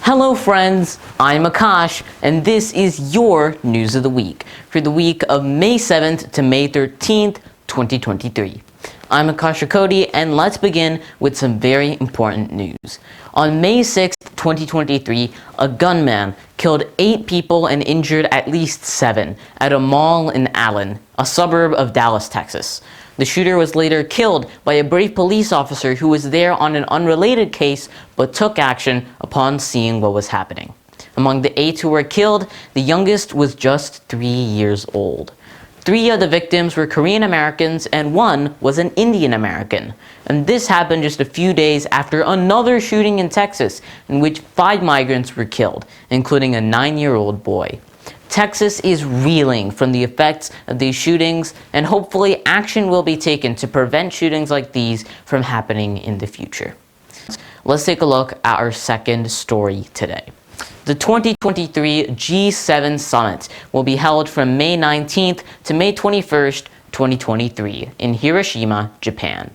Hello friends, I'm Akash, and this is your News of the Week for the week of May 7th to May 13th, 2023. I'm Akash Cody, and let's begin with some very important news. On May 6th, 2023, a gunman killed 8 people and injured at least 7 at a mall in Allen, a suburb of Dallas, Texas. The shooter was later killed by a brave police officer who was there on an unrelated case but took action upon seeing what was happening. Among the 8 who were killed, the youngest was just 3 years old. 3 of the victims were Korean Americans and 1 was an Indian American. And this happened just a few days after another shooting in Texas in which 5 migrants were killed, including a 9-year-old boy. Texas is reeling from the effects of these shootings, and hopefully action will be taken to prevent shootings like these from happening in the future. Let's take a look at our second story today. The 2023 G7 Summit will be held from May 19th to May 21st, 2023 in Hiroshima, Japan.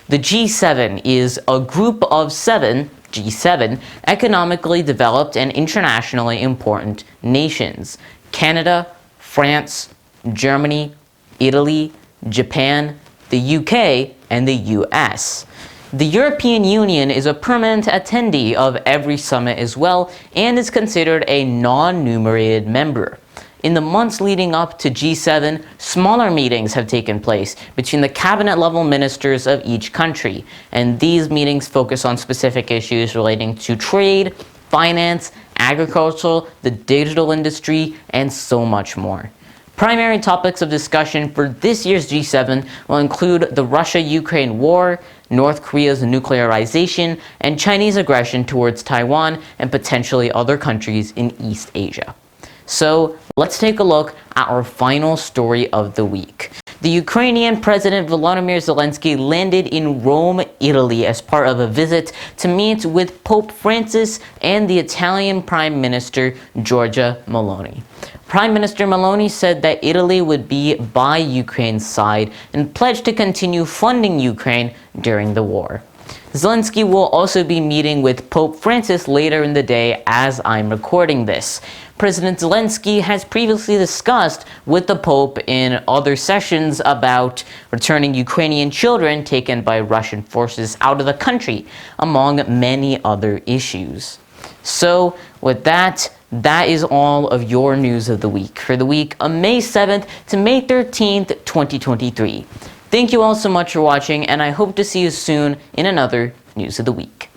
The G7 is a group of 7 G7 economically developed and internationally important nations: Canada, France, Germany, Italy, Japan, the UK, and the US. The European Union is a permanent attendee of every summit as well and is considered a non-numerated member. In the months leading up to G7, smaller meetings have taken place between the cabinet-level ministers of each country, and these meetings focus on specific issues relating to trade, finance, agriculture, the digital industry, and so much more. Primary topics of discussion for this year's G7 will include the Russia-Ukraine war, North Korea's nuclearization, and Chinese aggression towards Taiwan and potentially other countries in East Asia. So let's take a look at our final story of the week. The Ukrainian President Volodymyr Zelensky landed in Rome, Italy as part of a visit to meet with Pope Francis and the Italian Prime Minister Giorgia Meloni. Prime Minister Meloni said that Italy would be by Ukraine's side and pledged to continue funding Ukraine during the war. Zelensky will also be meeting with Pope Francis later in the day as I'm recording this. President Zelensky has previously discussed with the Pope in other sessions about returning Ukrainian children taken by Russian forces out of the country, among many other issues. So with that is all of your news of the week for the week of May 7th to May 13th, 2023. Thank you all so much for watching, and I hope to see you soon in another News of the Week.